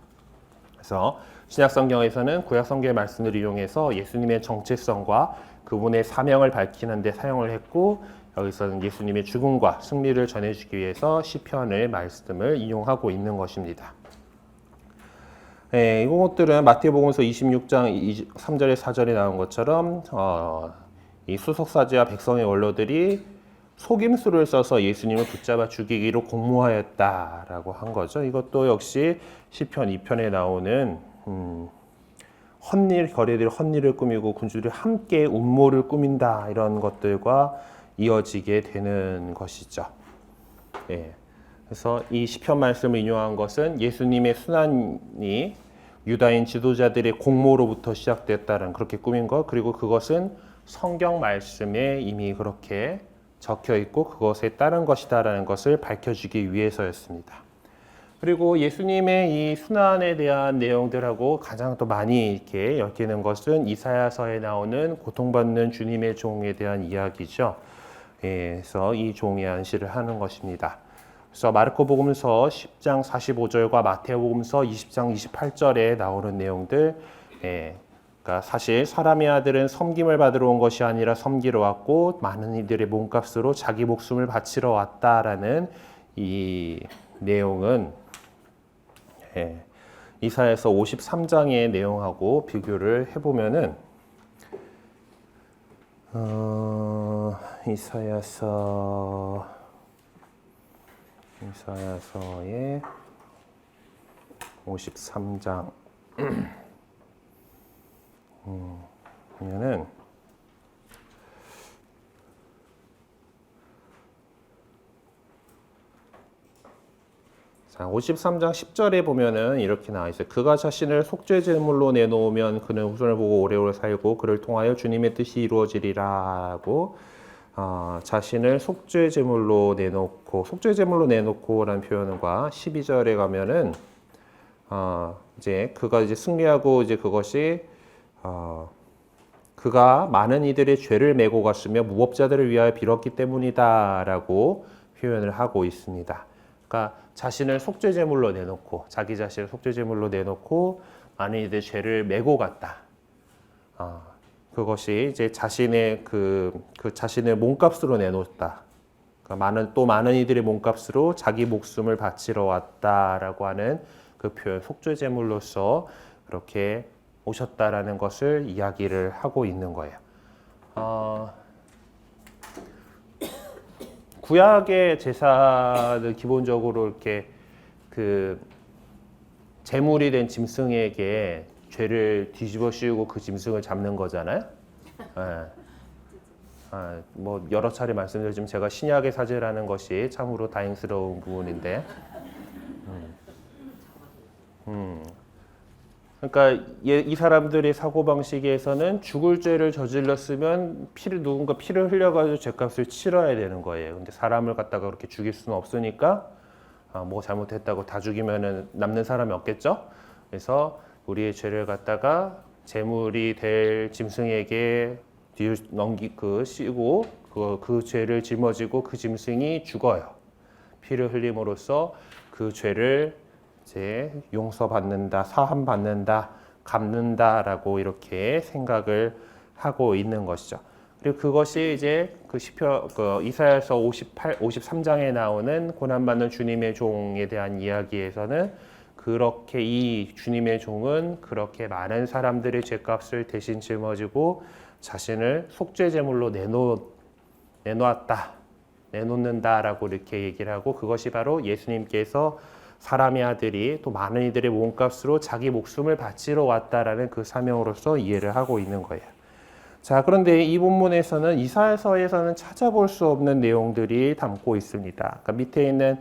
그래서 신약성경에서는 구약성경의 말씀을 이용해서 예수님의 정체성과 그분의 사명을 밝히는 데 사용을 했고 여기서는 예수님의 죽음과 승리를 전해주기 위해서 시편의 말씀을 인용하고 있는 것입니다. 네, 이것들은 마태복음서 26장 3절에 4절에 나온 것처럼 이 수석사제와 백성의 원로들이 속임수를 써서 예수님을 붙잡아 죽이기로 공모하였다라고 한 거죠. 이것도 역시 시편 2편에 나오는 결의들이 헛일을 꾸미고 군주들이 함께 음모를 꾸민다 이런 것들과 이어지게 되는 것이죠. 예. 그래서 이 시편 말씀을 인용한 것은 예수님의 순환이 유다인 지도자들의 공모로부터 시작됐다는 그렇게 꾸민 것, 그리고 그것은 성경 말씀에 이미 그렇게 적혀 있고 그것에 따른 것이다라는 것을 밝혀주기 위해서였습니다. 그리고 예수님의 이 순환에 대한 내용들하고 가장 또 많이 이렇게 엮이는 것은 이사야서에 나오는 고통받는 주님의 종에 대한 이야기죠. 그래서 이 종의 안시를 하는 것입니다. 그래서 마르코복음서 10장 45절과 마태복음서 20장 28절에 나오는 내용들, 그러니까 사실 사람의 아들은 섬김을 받으러 온 것이 아니라 섬기러 왔고 많은 이들의 몸값으로 자기 목숨을 바치러 왔다라는 이 내용은 이사야서 53장의 내용하고 비교를 해보면은 이사야서의 53장 보면은 자, 53장 10절에 보면은 이렇게 나와 있어요. 그가 자신을 속죄 제물로 내놓으면 그는 후손을 보고 오래오래 살고 그를 통하여 주님의 뜻이 이루어지리라고 자신을 속죄 제물로 내놓고라는 표현과 12절에 가면은 이제 그가 이제 승리하고 이제 그것이 그가 많은 이들의 죄를 메고 갔으며 무법자들을 위하여 빌었기 때문이다라고 표현을 하고 있습니다. 그러니까 자신을 속죄 제물로 내놓고 자기 자신을 속죄 제물로 내놓고 많은 이들의 죄를 메고 갔다. 그것이 이제 자신의 그 자신의 몸값으로 내놓았다. 그러니까 많은 이들의 몸값으로 자기 목숨을 바치러 왔다라고 하는 그 표현, 속죄 제물로서 그렇게 오셨다라는 것을 이야기를 하고 있는 거예요. 구약의 제사는 기본적으로 이렇게 그 제물이 된 짐승에게 죄를 뒤집어 씌우고 그 짐승을 잡는 거잖아요. 뭐 여러 차례 말씀드렸지만 제가 신약의 사제라는 것이 참으로 다행스러운 부분인데, 그러니까 이 사람들의 사고 방식에서는 죽을 죄를 저질렀으면 누군가 피를 흘려가지고 죄값을 치러야 되는 거예요. 근데 사람을 갖다가 그렇게 죽일 수는 없으니까 뭐 잘못했다고 다 죽이면은 남는 사람이 없겠죠. 그래서 우리의 죄를 갖다가 제물이 될 짐승에게 씌고 그 죄를 짊어지고 그 짐승이 죽어요. 피를 흘림으로써 그 죄를 이제 용서받는다, 사함받는다, 갚는다라고 이렇게 생각을 하고 있는 것이죠. 그리고 그것이 이제 이사야서 53장에 나오는 고난받는 주님의 종에 대한 이야기에서는 그렇게 이 주님의 종은 그렇게 많은 사람들의 죄값을 대신 짊어지고 자신을 속죄제물로 내놓는다라고 이렇게 얘기를 하고, 그것이 바로 예수님께서 사람의 아들이 또 많은 이들의 몸값으로 자기 목숨을 바치러 왔다라는 그 사명으로서 이해를 하고 있는 거예요. 자, 그런데 이 본문에서는 이사야서에서는 찾아볼 수 없는 내용들이 담고 있습니다. 그러니까 밑에 있는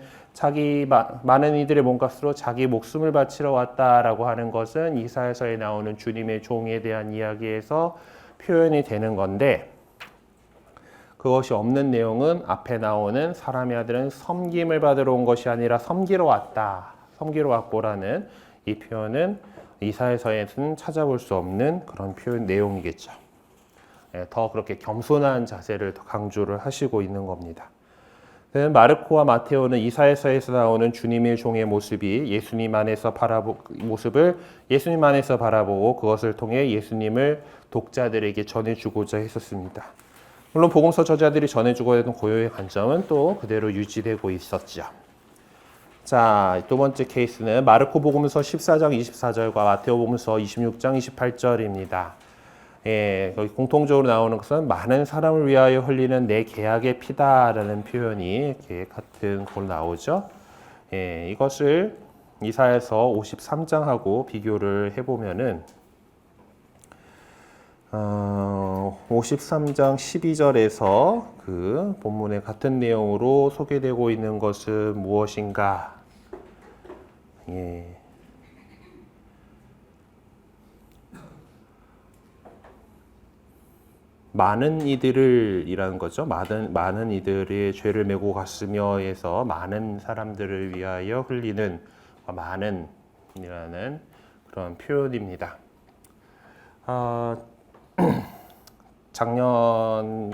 많은 이들의 몸값으로 자기 목숨을 바치러 왔다라고 하는 것은 이사야서에 나오는 주님의 종에 대한 이야기에서 표현이 되는 건데, 그것이 없는 내용은 앞에 나오는 사람의 아들은 섬김을 받으러 온 것이 아니라 섬기러 왔다, 섬기러 왔고라는 이 표현은 이사야서에서는 찾아볼 수 없는 그런 표현 내용이겠죠. 더 그렇게 겸손한 자세를 더 강조를 하시고 있는 겁니다. 마르코와 마테오는 이사야서에서 나오는 주님의 종의 모습을 예수님 안에서 바라보고 그것을 통해 예수님을 독자들에게 전해주고자 했었습니다. 물론 복음서 저자들이 전해주고 있는 고유의 관점은 또 그대로 유지되고 있었죠. 자, 두 번째 케이스는 마르코 복음서 14장 24절과 마테오 복음서 26장 28절입니다. 거기 공통적으로 나오는 것은 많은 사람을 위하여 흘리는 내 계약의 피다라는 표현이 이렇게 같은 걸로 나오죠. 이것을 이사야서 53장하고 비교를 해보면은 53장 12절에서 그 본문의 같은 내용으로 소개되고 있는 것은 무엇인가? 많은 이들을 이라는 거죠. 많은 이들의 죄를 메고 갔으며에서 많은 사람들을 위하여 흘리는 많은이라는 그런 표현입니다. 재작년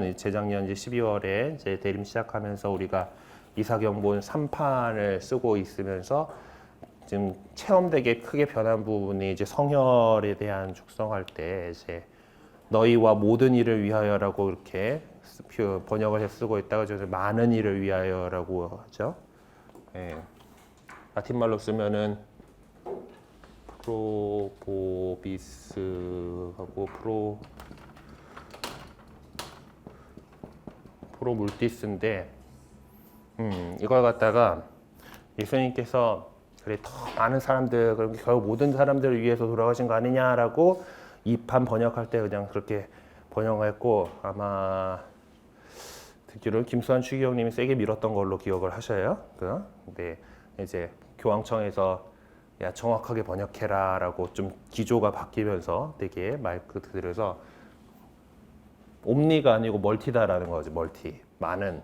이제 12월에 이제 대림 시작하면서 우리가 이사경본 3판을 쓰고 있으면서 지금 체험되게 크게 변한 부분이 이제 성혈에 대한 축성할 때 이제 너희와 모든 일을 위하여라고 이렇게 번역을 해 쓰고 있다가 저 많은 일을 위하여라고 하죠. 라틴 말로 쓰면은 프로보비스하고 프로물티스인데, 이걸 갖다가 예수님께서 그래 더 많은 사람들, 그럼 결국 모든 사람들을 위해서 돌아가신 거 아니냐라고 이 판 번역할 때 그냥 그렇게 번역했고, 아마 듣기로는 김수환 추기경님이 세게 밀었던 걸로 기억을 하셔요. 근데 이제 교황청에서 야 정확하게 번역해라라고 좀 기조가 바뀌면서 되게 말 그대로서 옴니가 아니고 멀티다라는 거지. 멀티, 많은.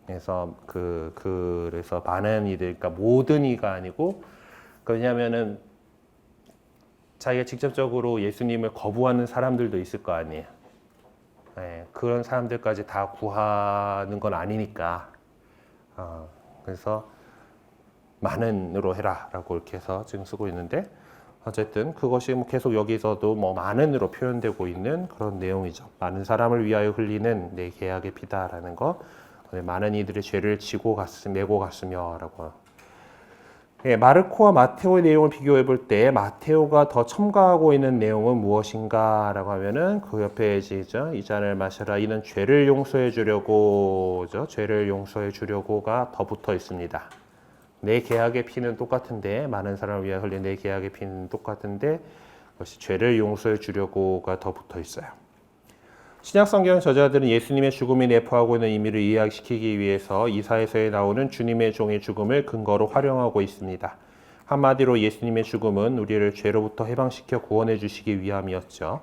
그래서 그래서 많은 이들, 그러니까 모든 이가 아니고, 왜냐하면은 자기가 직접적으로 예수님을 거부하는 사람들도 있을 거 아니에요. 그런 사람들까지 다 구하는 건 아니니까. 그래서 많은으로 해라라고 이렇게 해서 지금 쓰고 있는데, 어쨌든 그것이 계속 여기서도 많은으로 표현되고 있는 그런 내용이죠. 많은 사람을 위하여 흘리는 내 계약의 피다라는 거, 많은 이들의 죄를 메고 갔으며라고. 마르코와 마테오의 내용을 비교해 볼 때 마테오가 더 첨가하고 있는 내용은 무엇인가라고 하면은 그 옆에 이 잔을 마셔라, 이는 죄를 용서해 주려고죠. 죄를 용서해 주려고가 더 붙어 있습니다. 내 계약의 피는 똑같은데, 많은 사람을 위하여 흘린 내 계약의 피는 똑같은데 그것이 죄를 용서해 주려고가 더 붙어 있어요. 신약 성경 저자들은 예수님의 죽음이 내포하고 있는 의미를 이해시키기 위해서 이사야서에 나오는 주님의 종의 죽음을 근거로 활용하고 있습니다. 한마디로 예수님의 죽음은 우리를 죄로부터 해방시켜 구원해 주시기 위함이었죠.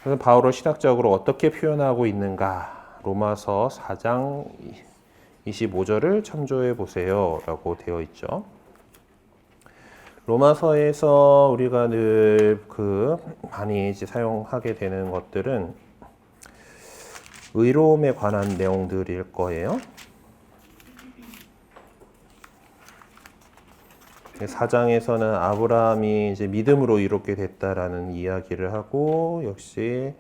그래서 바울은 신학적으로 어떻게 표현하고 있는가? 로마서 4장 25절을 참조해 보세요 라고 되어 있죠. 로마서에서 우리가 늘 많이 이제 사용하게 되는 것들은 의로움에 관한 내용들일 거예요. 4장에서는 아브라함이 이제 믿음으로 이롭게 됐다라는 이야기를 하고, 역시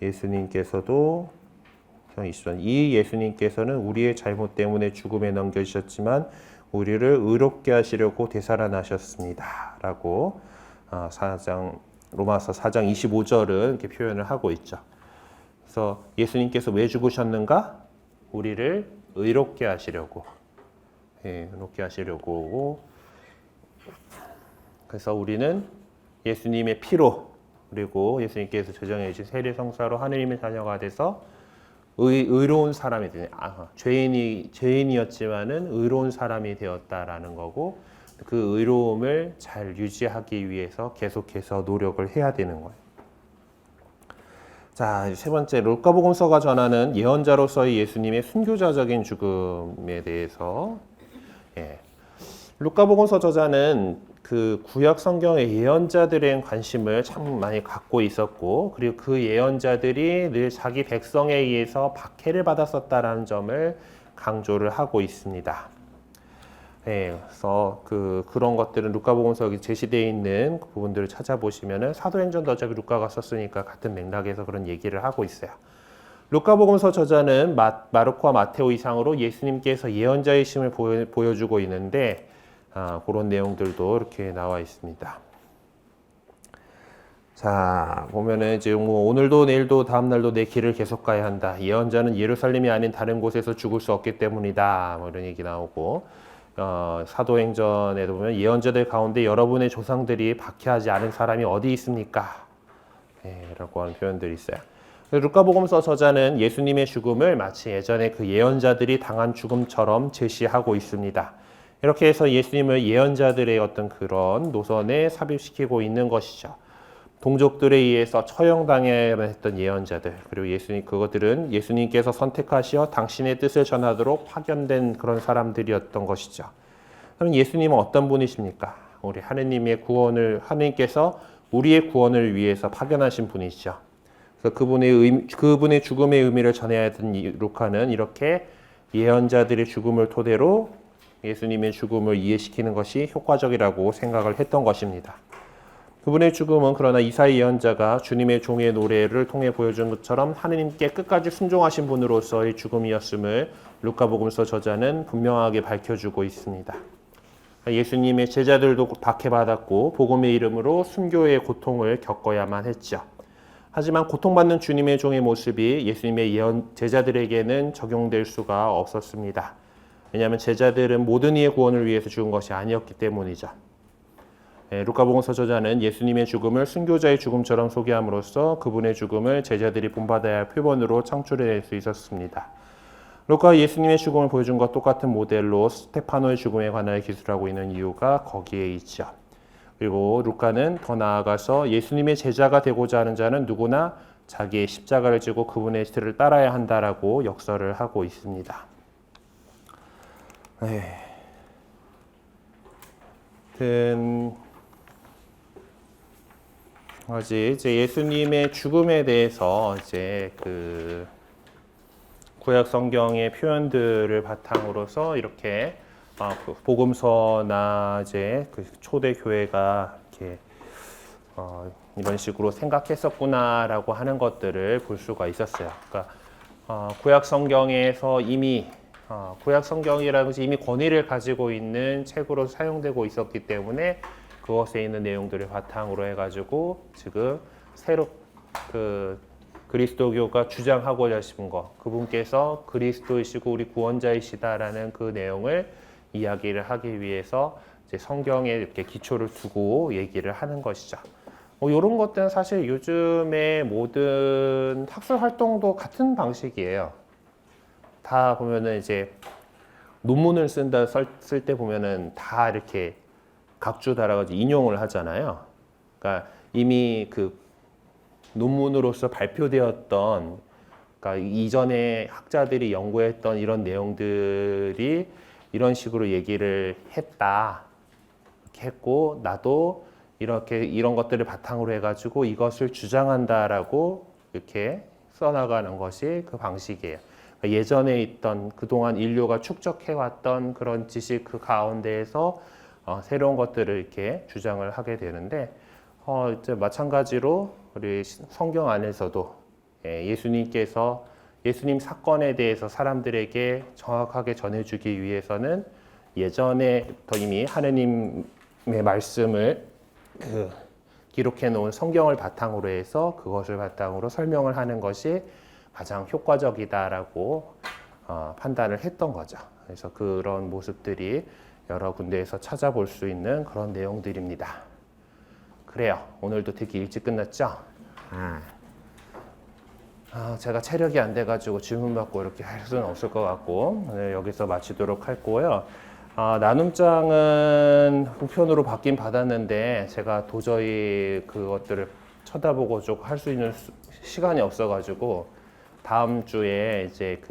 예수님께서도 이 예수님께서는 우리의 잘못 때문에 죽음에 넘겨지셨지만 우리를 의롭게 하시려고 되살아나셨습니다 라고 로마서 4장 25절은 이렇게 표현을 하고 있죠. 그래서 예수님께서 왜 죽으셨는가? 우리를 의롭게 하시려고. 의롭게 하시려고. 그래서 우리는 예수님의 피로, 그리고 예수님께서 제정해 주신 세례 성사로 하느님의 자녀가 돼서 의로운 사람이 되네. 죄인이었지만은 의로운 사람이 되었다라는 거고, 그 의로움을 잘 유지하기 위해서 계속해서 노력을 해야 되는 거예요. 자, 세 번째, 루카복음서가 전하는 예언자로서의 예수님의 순교자적인 죽음에 대해서. 루카복음서 저자는 그 구약 성경의 예언자들의 관심을 참 많이 갖고 있었고, 그리고 그 예언자들이 늘 자기 백성에 의해서 박해를 받았었다라는 점을 강조를 하고 있습니다. 그래서 그런 것들은 루카복음서 여기 제시되어 있는 그 부분들을 찾아보시면은 사도행전도 어차피 루카가 썼으니까 같은 맥락에서 그런 얘기를 하고 있어요. 루카복음서 저자는 마르코와 마테오 이상으로 예수님께서 예언자이심을 보여주고 있는데, 그런 내용들도 이렇게 나와 있습니다. 자, 보면은 이제 오늘도 내일도 다음날도 내 길을 계속 가야 한다. 예언자는 예루살렘이 아닌 다른 곳에서 죽을 수 없기 때문이다. 뭐 이런 얘기 나오고, 사도행전에도 보면 예언자들 가운데 여러분의 조상들이 박해하지 않은 사람이 어디 있습니까? 라고 하는 표현들이 있어요. 루카복음서 저자는 예수님의 죽음을 마치 예전에 그 예언자들이 당한 죽음처럼 제시하고 있습니다. 이렇게 해서 예수님을 예언자들의 어떤 그런 노선에 삽입시키고 있는 것이죠. 동족들에 의해서 처형당해야 했던 예언자들, 그리고 그것들은 예수님께서 선택하시어 당신의 뜻을 전하도록 파견된 그런 사람들이었던 것이죠. 그럼 예수님은 어떤 분이십니까? 우리 하느님께서 우리의 구원을 위해서 파견하신 분이시죠. 그래서 그분의 죽음의 의미를 전해야 했던 루카는 이렇게 예언자들의 죽음을 토대로 예수님의 죽음을 이해시키는 것이 효과적이라고 생각을 했던 것입니다. 그분의 죽음은 그러나 이사야 예언자가 주님의 종의 노래를 통해 보여준 것처럼 하느님께 끝까지 순종하신 분으로서의 죽음이었음을 루카복음서 저자는 분명하게 밝혀주고 있습니다. 예수님의 제자들도 박해받았고 복음의 이름으로 순교의 고통을 겪어야만 했죠. 하지만 고통받는 주님의 종의 모습이 예수님의 제자들에게는 적용될 수가 없었습니다. 왜냐하면 제자들은 모든 이의 구원을 위해서 죽은 것이 아니었기 때문이죠. 루카복음서 저자는 예수님의 죽음을 순교자의 죽음처럼 소개함으로써 그분의 죽음을 제자들이 본받아야 할 표본으로 창출해낼 수 있었습니다. 루카가 예수님의 죽음을 보여준 것과 똑같은 모델로 스테파노의 죽음에 관하여 기술하고 있는 이유가 거기에 있죠. 그리고 루카는 더 나아가서 예수님의 제자가 되고자 하는 자는 누구나 자기의 십자가를 지고 그분의 길을 따라야 한다라고 역설을 하고 있습니다. 이제 예수님의 죽음에 대해서 이제 구약 성경의 표현들을 바탕으로서 이렇게 복음서나 이제 초대 교회가 이렇게 이런 식으로 생각했었구나라고 하는 것들을 볼 수가 있었어요. 그러니까 구약 성경에서 이미 구약 성경이라는 것이 이미 권위를 가지고 있는 책으로 사용되고 있었기 때문에 그것에 있는 내용들을 바탕으로 해가지고 지금 새로 그리스도교가 주장하고자 하신 것, 그분께서 그리스도이시고 우리 구원자이시다라는 그 내용을 이야기를 하기 위해서 이제 성경에 이렇게 기초를 두고 얘기를 하는 것이죠. 이런 것들은 사실 요즘의 모든 학술 활동도 같은 방식이에요. 다 보면은 이제 논문을 쓸 때 보면은 다 이렇게 각주 달아가지고 인용을 하잖아요. 그러니까 이미 그 논문으로서 발표되었던, 그러니까 이전에 학자들이 연구했던 이런 내용들이 이런 식으로 얘기를 했다. 이렇게 했고, 나도 이렇게 이런 것들을 바탕으로 해가지고 이것을 주장한다라고 이렇게 써나가는 것이 그 방식이에요. 그러니까 예전에 있던 그동안 인류가 축적해왔던 그런 지식 그 가운데에서 새로운 것들을 이렇게 주장을 하게 되는데, 이제 마찬가지로 우리 성경 안에서도 예수님께서 예수님 사건에 대해서 사람들에게 정확하게 전해주기 위해서는 예전에 이미 하느님의 말씀을 기록해 놓은 성경을 바탕으로 해서 그것을 바탕으로 설명을 하는 것이 가장 효과적이다라고 판단을 했던 거죠. 그래서 그런 모습들이 여러 군데에서 찾아볼 수 있는 그런 내용들입니다. 그래요. 오늘도 되게 일찍 끝났죠? 제가 체력이 안 돼가지고 질문 받고 이렇게 할 수는 없을 것 같고 오늘 여기서 마치도록 할 거고요. 나눔장은 우편으로 받긴 받았는데 제가 도저히 그것들을 쳐다보고 쭉 할 수 있는 시간이 없어가지고 다음 주에 이제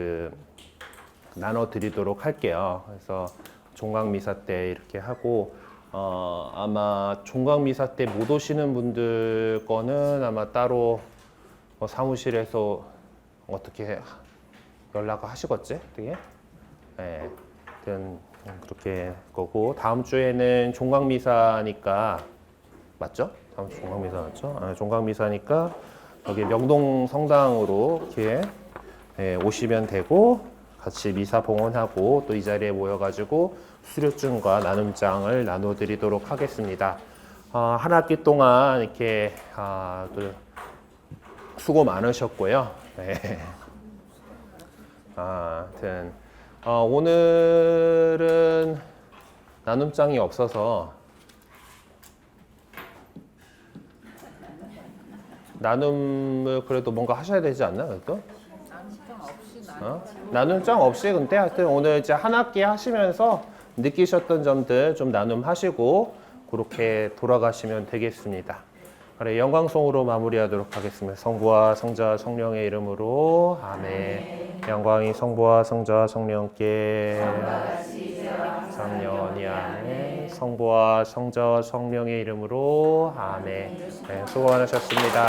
나눠드리도록 할게요. 그래서 종강미사 때 이렇게 하고 아마 종강미사 때 못 오시는 분들 거는 아마 따로 사무실에서 어떻게 연락을 하시겠지? 되게? 네. 그렇게 거고 다음 주에는 종강미사니까 맞죠? 다음 주 종강미사 맞죠? 종강미사니까 여기 명동 성당으로 이렇게 오시면 되고 같이 미사 봉헌하고 또 이 자리에 모여가지고 수료증과 나눔장을 나눠드리도록 하겠습니다. 한 학기 동안 이렇게 또 수고 많으셨고요. 네. 하여튼 오늘은 나눔장이 없어서 나눔을 그래도 뭔가 하셔야 되지 않나? 그래도? 나눔장 없이 근데 하여튼 오늘 이제 한 학기 하시면서 느끼셨던 점들 좀 나눔하시고 그렇게 돌아가시면 되겠습니다. 그래, 영광송으로 마무리하도록 하겠습니다. 성부와 성자와 성령의 이름으로 아멘. 영광이 성부와 성자와 성령께 상년이 아멘. 성부와 성자와 성령의 이름으로 아멘. 네, 수고 많으셨습니다.